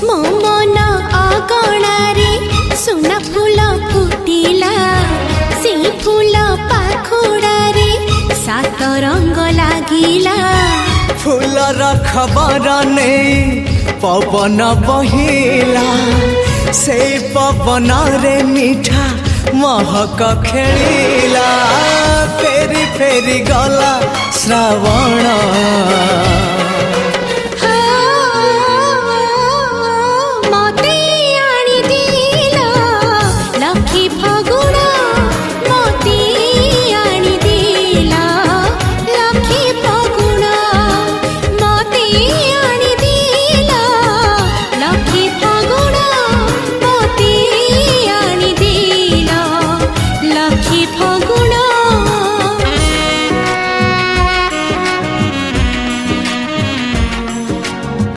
मो मन अगणारे सुना फूल फुटिला से फूल पाखुड़ारे सात रंग लागिला फूलर खबर नहीं पवन बहिला से पवन रे मीठा महक खेलिला फेरी फेरी गला श्रावण